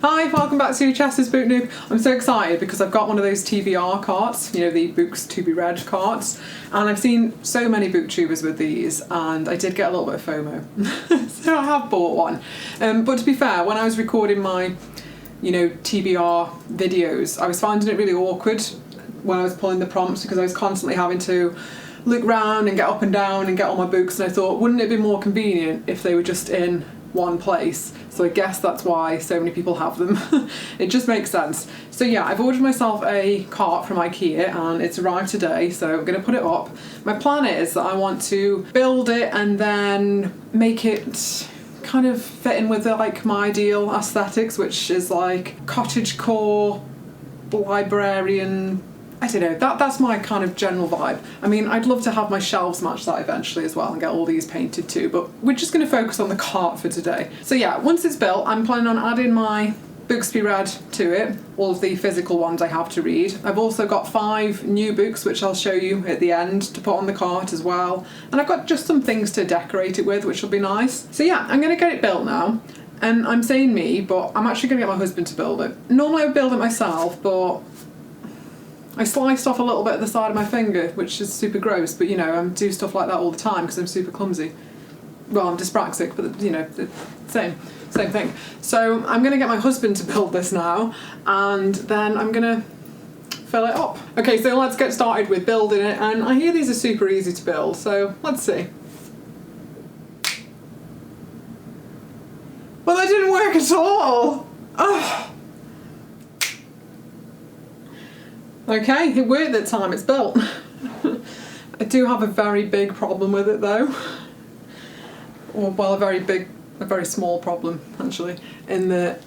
Hi, welcome back to Chester's Booktube. I'm so excited because I've got one of those TBR carts, you know, the books to be read carts, and I've seen so many booktubers with these and I did get a little bit of FOMO. So I have bought one. But to be fair, when I was recording my, TBR videos, I was finding it really awkward when I was pulling the prompts because I was constantly having to look round and get up and down and get all my books, and I thought, wouldn't it be more convenient if they were just in one place? So I guess that's why so many people have them. It just makes sense. So yeah, I've ordered myself a cart from IKEA and it's arrived today, so I'm going to put it up. My plan is that I want to build it and then make it kind of fit in with my ideal aesthetics, which is like cottagecore, librarian. I don't know, that's my kind of general vibe. I mean, I'd love to have my shelves match that eventually as well and get all these painted too, but we're just going to focus on the cart for today. So yeah, once it's built, I'm planning on adding my books to be read to it, all of the physical ones I have to read. I've also got 5 new books, which I'll show you at the end, to put on the cart as well. And I've got just some things to decorate it with, which will be nice. So yeah, I'm going to get it built now. And I'm saying me, but I'm actually going to get my husband to build it. Normally I would build it myself, but I sliced off a little bit of the side of my finger, which is super gross, but I do stuff like that all the time because I'm super clumsy. Well, I'm dyspraxic, but the same thing. So I'm going to get my husband to build this now, and then I'm going to fill it up. Okay, so let's get started with building it, and I hear these are super easy to build, so let's see. Well, that didn't work at all! Ugh. Okay, it worked that time, it's built. I do have a very big problem with it though. Well, a very small problem actually, in that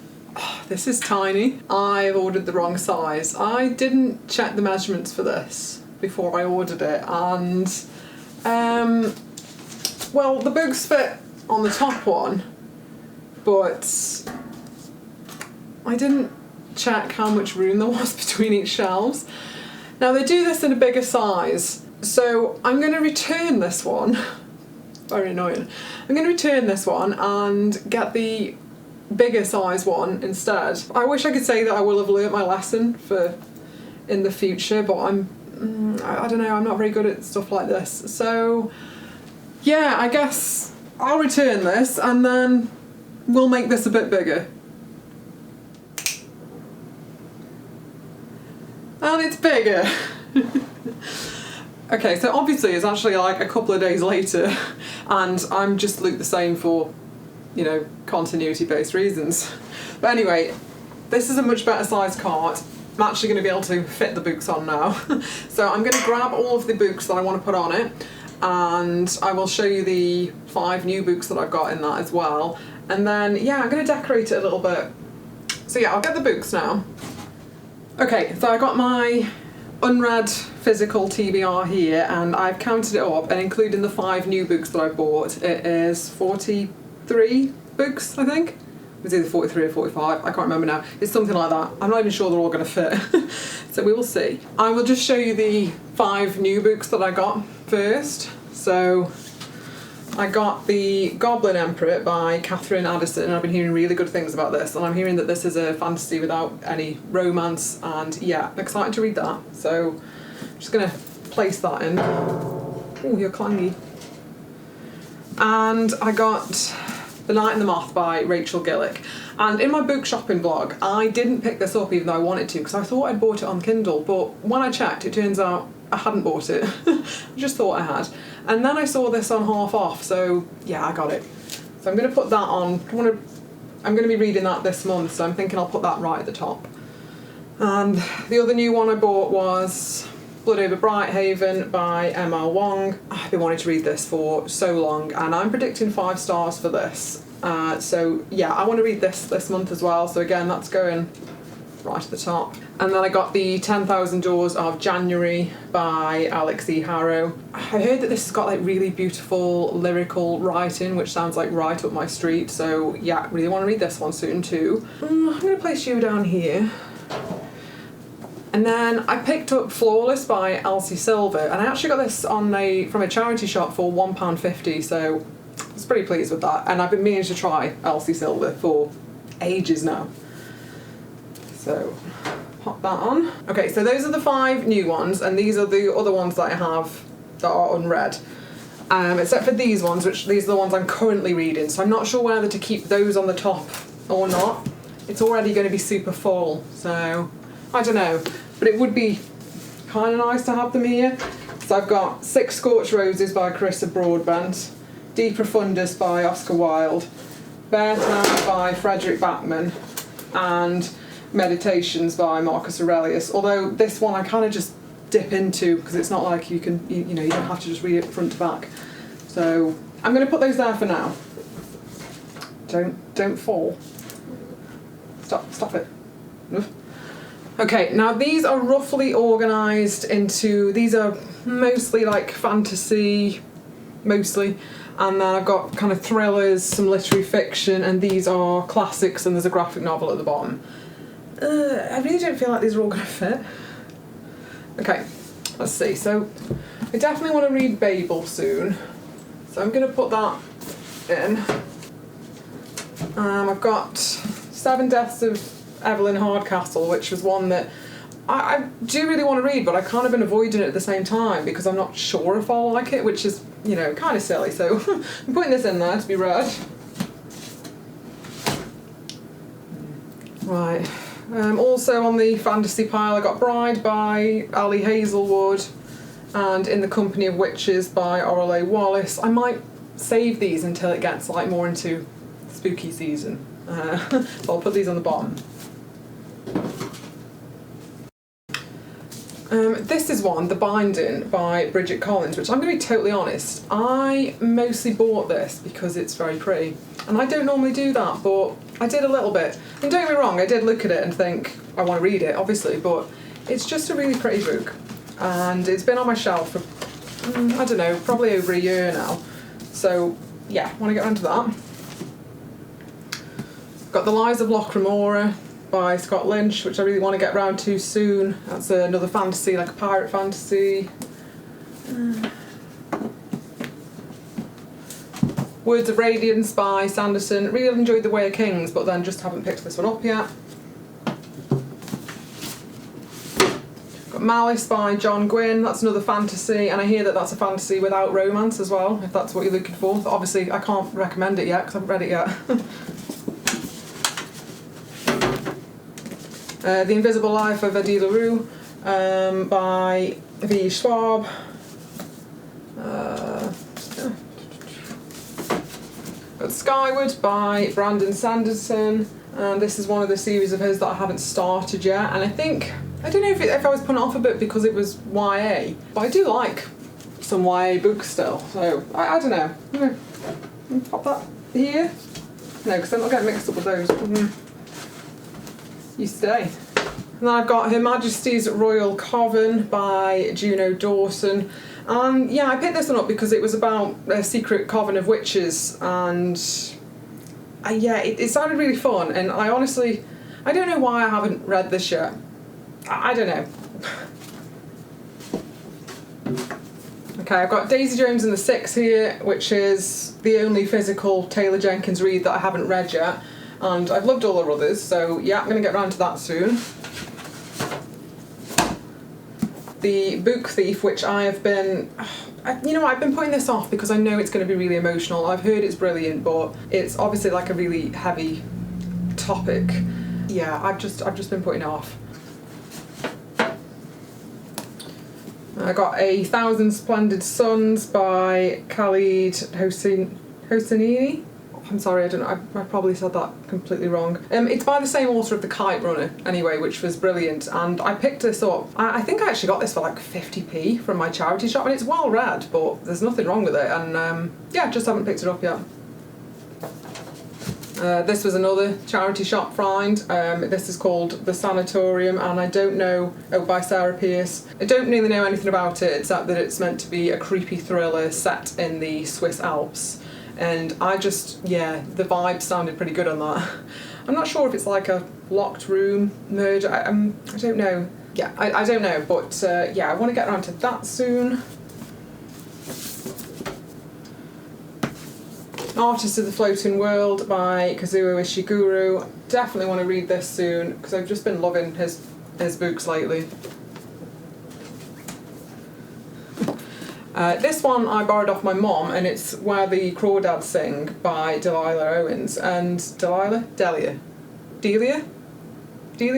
this is tiny. I've ordered the wrong size. I didn't check the measurements for this before I ordered it, and well, the books fit on the top one, but I didn't check how much room there was between each shelves. Now they do this in a bigger size, so I'm going to return this one. Very annoying. I'm going to return this one and get the bigger size one instead. I wish I could say that I will have learnt my lesson for in the future, but I don't know, I'm not very good at stuff like this. So yeah, I guess I'll return this and then we'll make this a bit bigger. And it's bigger. Okay, so obviously it's actually like a couple of days later and I'm just looked the same for, continuity based reasons. But anyway, this is a much better sized cart. I'm actually going to be able to fit the books on now. So I'm going to grab all of the books that I want to put on it, and I will show you the 5 new books that I've got in that as well. And then, yeah, I'm going to decorate it a little bit. So yeah, I'll get the books now. Okay, so I got my unread physical TBR here, and I've counted it up, and including the 5 new books that I bought, it is 43 books, I think. It was either 43 or 45, I can't remember now. It's something like that. I'm not even sure they're all going to fit. So we will see. I will just show you the 5 new books that I got first. So I got the Goblin Emperor by Catherine Addison, and I've been hearing really good things about this, and I'm hearing that this is a fantasy without any romance, and yeah, I'm excited to read that. So I'm just going to place that in. Oh, you're clangy. And I got The Night and the Moth by Rachel Gillick. And in my book shopping blog, I didn't pick this up even though I wanted to, because I thought I'd bought it on Kindle, but when I checked, it turns out I hadn't bought it. I just thought I had. And then I saw this on half off, so yeah, I got it. So I'm going to put that on. I'm going to be reading that this month, so I'm thinking I'll put that right at the top. And the other new one I bought was Blood Over Brighthaven by M.L. Wong. I've been wanting to read this for so long, and I'm predicting 5 stars for this. So yeah, I want to read this month as well, so again, that's going right at the top. And then I got the 10,000 Doors of January by Alex E. Harrow. I heard that this has got really beautiful lyrical writing, which sounds like right up my street, so yeah, really want to read this one soon too. I'm going to place you down here. And then I picked up Flawless by Elsie Silver, and I actually got this from a charity shop for £1.50, so I was pretty pleased with that. And I've been meaning to try Elsie Silver for ages now. So pop that on. Okay, so those are the 5 new ones, and these are the other ones that I have that are unread. Except for these ones, which these are the ones I'm currently reading, so I'm not sure whether to keep those on the top or not. It's already going to be super full, so I don't know. But it would be kind of nice to have them here. So I've got 6 Scorched Roses by Carissa Broadbent, De Profundis by Oscar Wilde, Bear Town by Frederick Backman, and Meditations by Marcus Aurelius. Although this one I kind of just dip into because it's not like you can, you know, you don't have to just read it front to back. So I'm going to put those there for now. Don't fall. Stop it. Okay, now these are roughly organised into, these are mostly like fantasy, mostly, and then I've got kind of thrillers, some literary fiction, and these are classics, and there's a graphic novel at the bottom. I really don't feel like these are all going to fit. Okay, let's see. So I definitely want to read Babel soon, so I'm going to put that in. I've got 7 Deaths of Evelyn Hardcastle, which was one that I do really want to read, but I've kind of been avoiding it at the same time because I'm not sure if I'll like it, which is, you know, kind of silly. So I'm putting this in there to be read. Right. Also on the fantasy pile I got Bride by Ali Hazelwood and In the Company of Witches by Orla Wallace. I might save these until it gets like more into spooky season. So I'll put these on the bottom. This is one, The Binding by Bridget Collins, which I'm going to be totally honest, I mostly bought this because it's very pretty. And I don't normally do that, but I did a little bit. And don't get me wrong, I did look at it and think, I want to read it, obviously, but it's just a really pretty book. And it's been on my shelf for, I don't know, probably over a year now. So, yeah, I want to get onto that. Got The Lies of Lochramora by Scott Lynch, which I really want to get round to soon. That's another fantasy, like a pirate fantasy. Words of Radiance by Sanderson. Really enjoyed The Way of Kings, but then just haven't picked this one up yet. Got Malice by John Gwynne. That's another fantasy, and I hear that that's a fantasy without romance as well, if that's what you're looking for. But obviously, I can't recommend it yet because I haven't read it yet. The Invisible Life of Eddie LaRue by V. Schwab. Got Skyward by Brandon Sanderson, and this is one of the series of his that I haven't started yet, and I don't know if I was putting it off a bit because it was YA, but I do like some YA books still, so I don't know. I'm gonna pop that here. No, because then I'll get mixed up with those. You stay. And then I've got Her Majesty's Royal Coven by Juno Dawson. Yeah, I picked this one up because it was about a secret coven of witches, and yeah, it sounded really fun, and I honestly, I don't know why I haven't read this yet. I don't know. Okay, I've got Daisy Jones and the Six here, which is the only physical Taylor Jenkins read that I haven't read yet. And I've loved all her others, so yeah, I'm going to get around to that soon. The Book Thief, which I have been, you know, I've been putting this off because I know it's going to be really emotional. I've heard it's brilliant, but it's obviously like a really heavy topic. Yeah, I've just been putting it off. I got A Thousand Splendid Suns by Khalid Hosseini. I'm sorry, I don't know, I probably said that completely wrong. It's by the same author of The Kite Runner, anyway, which was brilliant, and I picked this up. I think I actually got this for like 50p from my charity shop, and it's well read, but there's nothing wrong with it, and yeah, just haven't picked it up yet. This was another charity shop find. This is called The Sanatorium, and I don't know, by Sarah Pearce. I don't really know anything about it, except that it's meant to be a creepy thriller set in the Swiss Alps. And I just, yeah, the vibe sounded pretty good on that. I'm not sure if it's like a locked room murder, I don't know. Yeah, I don't know, but yeah, I want to get around to that soon. Artist of the Floating World by Kazuo Ishiguro. Definitely want to read this soon because I've just been loving his books lately. This one I borrowed off my mom, and it's Where the Crawdads Sing by Delia Owens. And Delia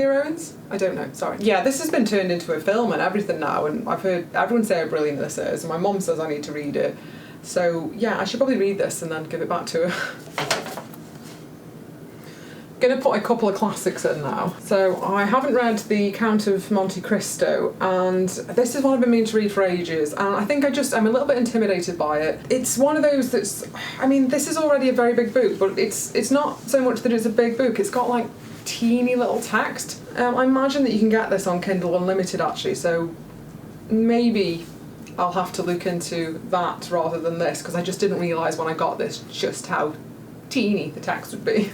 Owens? I don't know, sorry. Yeah, this has been turned into a film and everything now, and I've heard everyone say how brilliant this is, and my mom says I need to read it. So yeah, I should probably read this and then give it back to her. Gonna put a couple of classics in now. So I haven't read The Count of Monte Cristo, and this is one I've been meaning to read for ages, and I think I'm a little bit intimidated by it. It's one of those that's, I mean, this is already a very big book, but it's not so much that it's a big book, it's got like teeny little text. I imagine that you can get this on Kindle Unlimited actually, so maybe I'll have to look into that rather than this, because I just didn't realise when I got this just how teeny the text would be.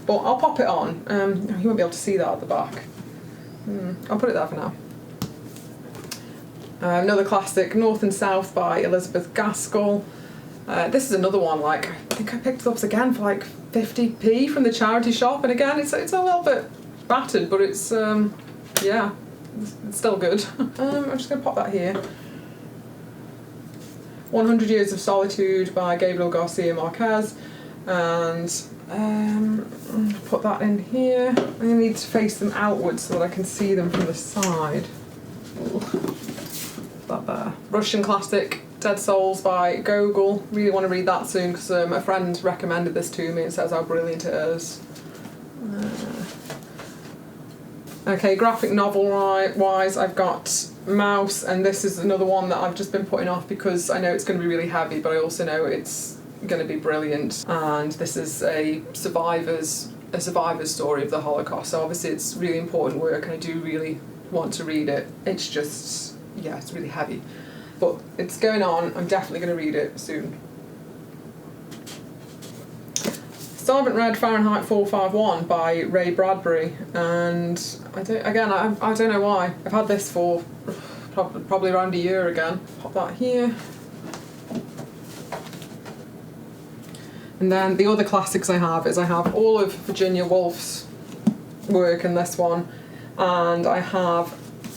But I'll pop it on. You won't be able to see that at the back. I'll put it there for now. Another classic, North and South by Elizabeth Gaskell. This is another one, like, I think I picked it up again for like 50p from the charity shop, and again it's a little bit battered, but it's yeah, it's still good. I'm just going to pop that here. 100 Years of Solitude by Gabriel Garcia Marquez, and put that in here. I need to face them outwards so that I can see them from the side. That there. Russian classic, Dead Souls by Gogol. Really want to read that soon because a friend recommended this to me and says how brilliant it is. Okay, graphic novel wise, I've got Mouse, and this is another one that I've just been putting off because I know it's going to be really heavy, but I also know it's going to be brilliant. And this is a survivor's story of the Holocaust, so obviously it's really important work, and I do really want to read it. It's just, yeah, it's really heavy, but it's going on. I'm definitely going to read it soon. Still haven't read Fahrenheit 451 by Ray Bradbury, and I don't know why. I've had this for probably around a year again. Pop that here. And then the other classics I have all of Virginia Woolf's work in this one, and I have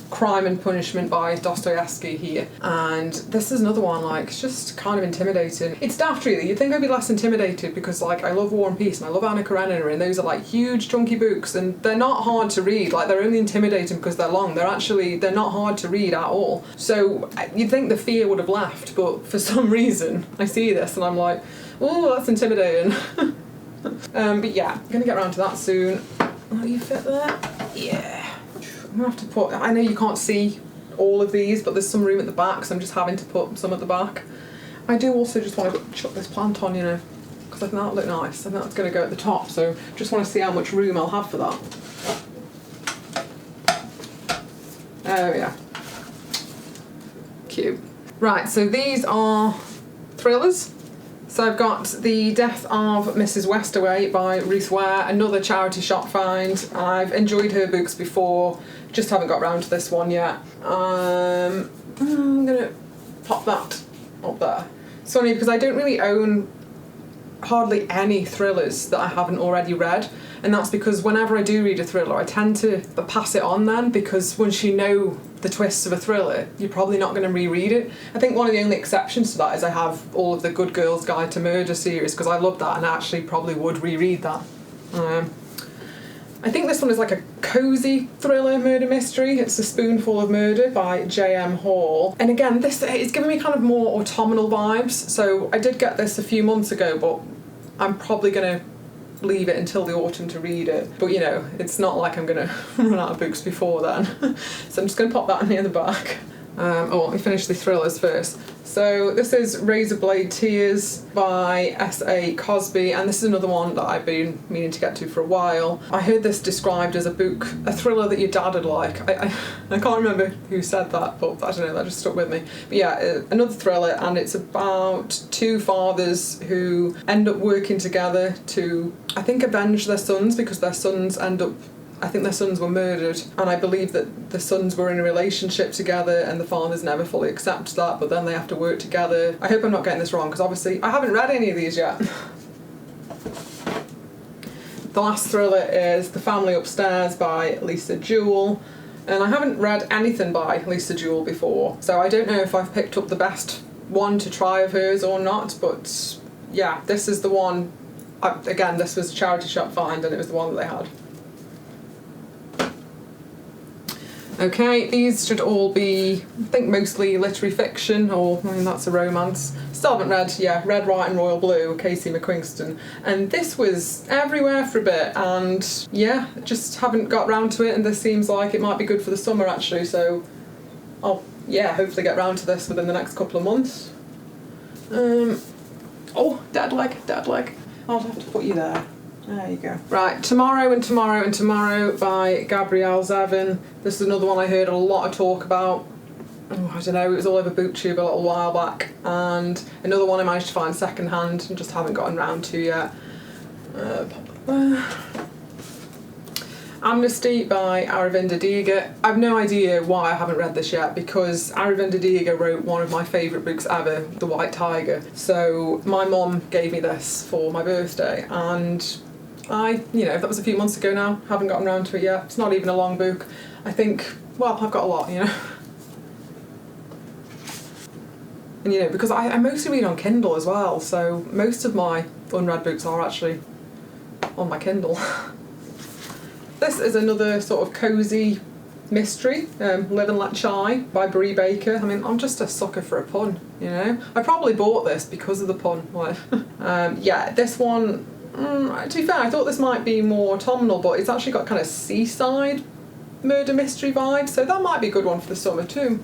Crime and Punishment by Dostoevsky here. And this is another one, like, it's just kind of intimidating. It's daft really. You'd think I'd be less intimidated because, like, I love War and Peace and I love Anna Karenina, and those are like huge chunky books, and they're not hard to read. Like, they're only intimidating because they're long. They're not hard to read at all. So you'd think the fear would have left, but for some reason I see this and I'm like, oh, that's intimidating. But yeah, I'm gonna get around to that soon. Oh, you fit there? Yeah. I'm gonna have to put, I know you can't see all of these, but there's some room at the back, so I'm just having to put some at the back. I do also just want to chuck this plant on, you know, because I think that'll look nice. I think that's going to go at the top, so just want to see how much room I'll have for that. Oh yeah. Cute. Right, so these are thrillers. So I've got The Death of Mrs. Westaway by Ruth Ware, another charity shop find. I've enjoyed her books before, just haven't got around to this one yet. I'm gonna pop that up there. It's funny because I don't really own hardly any thrillers that I haven't already read, and that's because whenever I do read a thriller I tend to pass it on then, because once you know the twists of a thriller you're probably not going to reread it. I think one of the only exceptions to that is I have all of the Good Girls Guide to Murder series because I love that and I actually probably would reread that. I think this one is like a cosy thriller murder mystery. It's A Spoonful of Murder by J.M. Hall. And again, this is giving me kind of more autumnal vibes. So I did get this a few months ago, but I'm probably going to leave it until the autumn to read it. But you know, it's not like I'm going to run out of books before then. So I'm just going to pop that near the back. Let me finish the thrillers first. So this is Razorblade Tears by S.A. Cosby, and this is another one that I've been meaning to get to for a while. I heard this described as a thriller that your dad would like. I can't remember who said that, but I don't know, that just stuck with me. But yeah, another thriller, and it's about two fathers who end up working together to, I think, avenge their sons because their sons end up I think their sons were murdered, and I believe that the sons were in a relationship together and the fathers never fully accept that, but then they have to work together. I hope I'm not getting this wrong, because obviously I haven't read any of these yet. The last thriller is The Family Upstairs by Lisa Jewell, and I haven't read anything by Lisa Jewell before, so I don't know if I've picked up the best one to try of hers or not, but yeah, this is the one. Again, this was a charity shop find and it was the one that they had. Okay, these should all be, I think, mostly literary fiction, or, I mean, that's a romance. Still haven't read, Red, White and Royal Blue, Casey McQuinston. And this was everywhere for a bit, and yeah, just haven't got round to it, and this seems like it might be good for the summer, actually, so I'll, hopefully get round to this within the next couple of months. Oh, dead leg. I'll have to put you there. There you go. Right, Tomorrow and Tomorrow and Tomorrow by Gabrielle Zevin. This is another one I heard a lot of talk about. Oh, I don't know, it was all over Booktube a little while back. And another one I managed to find second hand and just haven't gotten round to yet. Amnesty by Aravinda Diga. I've no idea why I haven't read this yet, because Aravinda Diga wrote one of my favourite books ever, The White Tiger. So my mum gave me this for my birthday, and that was a few months ago now, haven't gotten around to it yet. It's not even a long book. I think, well, I've got a lot, And because I mostly read on Kindle as well, so most of my unread books are actually on my Kindle. This is another sort of cosy mystery, Live and Let Chai by Bree Baker. I mean, I'm just a sucker for a pun, I probably bought this because of the pun. This one, to be fair, I thought this might be more autumnal, but it's actually got kind of seaside murder mystery vibe, so that might be a good one for the summer too.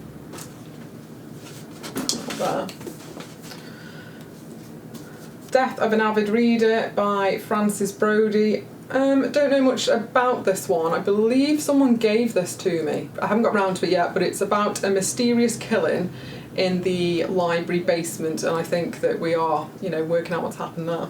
There. Death of an Avid Reader by Frances Brodie. Don't know much about this one. I believe someone gave this to me. I haven't got round to it yet, but it's about a mysterious killing in the library basement, and I think that we are, working out what's happened there.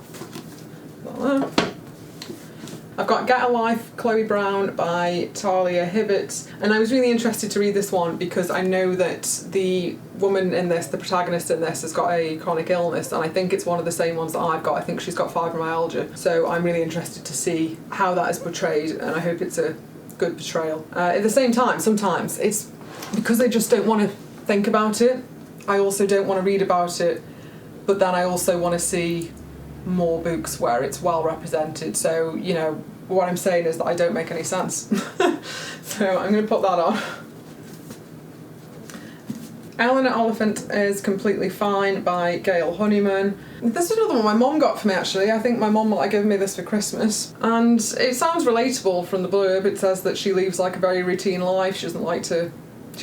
I've got Get a Life, Chloe Brown by Talia Hibbert, and I was really interested to read this one because I know that the woman in this, the protagonist in this, has got a chronic illness, and I think it's one of the same ones that I've got. I think she's got fibromyalgia, so I'm really interested to see how that is portrayed, and I hope it's a good portrayal. At the same time, sometimes it's because I just don't want to think about it. I also don't want to read about it, but then I also want to see more books where it's well represented, so what I'm saying is that I don't make any sense. So I'm going to put that on. Eleanor Oliphant is Completely Fine by Gail Honeyman. This is another one my mum got for me, actually. I think my mum might have given me this for Christmas, and it sounds relatable from the blurb. It says that she leads like a very routine life. She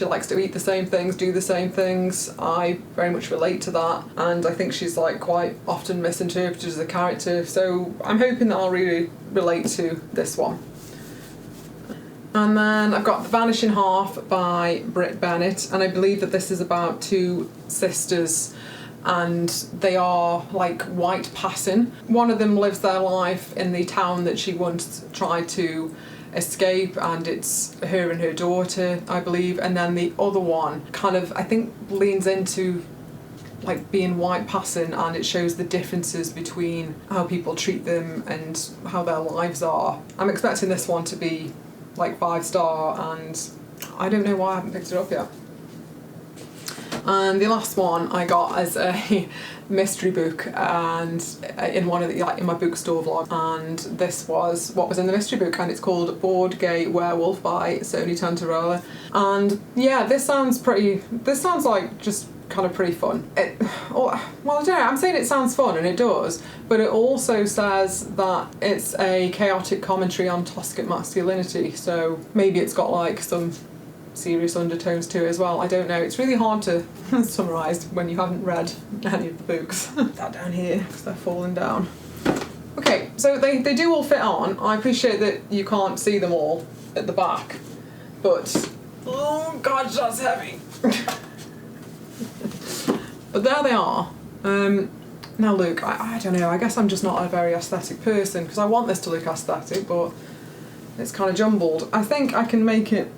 likes to eat the same things, do the same things. I very much relate to that, and I think she's quite often misinterpreted as a character, so I'm hoping that I'll really relate to this one. And then I've got The Vanishing Half by Britt Bennett, and I believe that this is about two sisters, and they are white passing. One of them lives their life in the town that she once tried to escape, and it's her and her daughter, I believe, and then the other one kind of, I think, leans into being white passing, and it shows the differences between how people treat them and how their lives are. I'm expecting this one to be 5-star, and I don't know why I haven't picked it up yet. And the last one I got as a mystery book, and in one of the in my bookstore vlog, and this was what was in the mystery book, and it's called Board Gay Werewolf by Sony Tantarola. And yeah, this sounds like just kind of pretty fun. I don't know, I'm saying it sounds fun, and it does, but it also says that it's a chaotic commentary on toxic masculinity, so maybe it's got some serious undertones to it as well. I don't know, it's really hard to summarise when you haven't read any of the books. That down here, because they're falling down. Okay, so they do all fit on. I appreciate that you can't see them all at the back, but oh god, that's heavy. But there they are. Now look, I don't know, I guess I'm just not a very aesthetic person, because I want this to look aesthetic, but it's kind of jumbled. I think I can make it,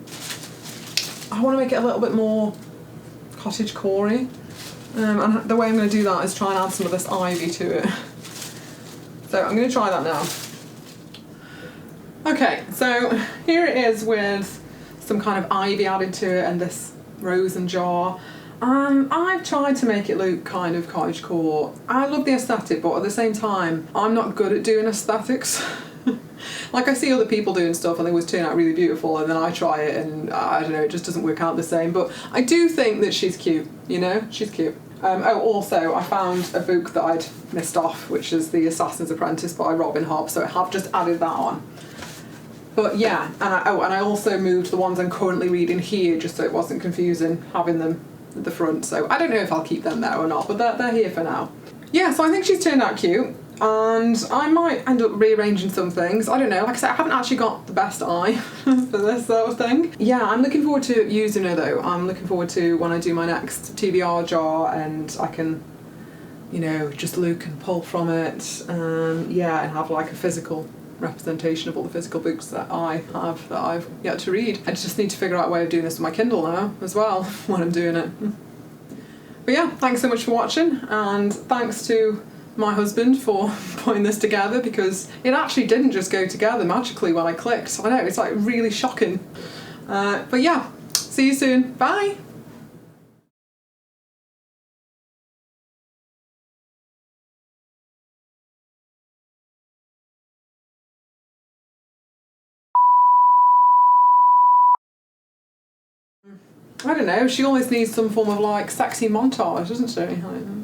I want to make it a little bit more cottagecore-y. And the way I'm going to do that is try and add some of this ivy to it. So I'm going to try that now. Okay, so here it is with some kind of ivy added to it and this rose and jar. I've tried to make it look kind of cottagecore. I love the aesthetic, but at the same time, I'm not good at doing aesthetics. Like, I see other people doing stuff and they always turn out really beautiful, and then I try it and I don't know, it just doesn't work out the same. But I do think that she's cute, you know? She's cute. Oh, also, I found a book that I'd missed off, which is The Assassin's Apprentice by Robin Hobb, so I have just added that on. But yeah, and I also moved the ones I'm currently reading here just so it wasn't confusing having them at the front. So I don't know if I'll keep them there or not, but they're here for now. Yeah, so I think she's turned out cute, and I might end up rearranging some things. I don't know, like I said, I haven't actually got the best eye for this sort of thing. Yeah, I'm looking forward to using her though. I'm looking forward to when I do my next TBR jar and I can, you know, just look and pull from it, yeah, and have like a physical representation of all the physical books that I have that I've yet to read. I just need to figure out a way of doing this with my Kindle now as well when I'm doing it. But yeah, thanks so much for watching, and thanks to my husband for putting this together, because it actually didn't just go together magically when I clicked. I know, it's like really shocking. But yeah, see you soon. Bye! I don't know, she always needs some form of like sexy montage, doesn't she?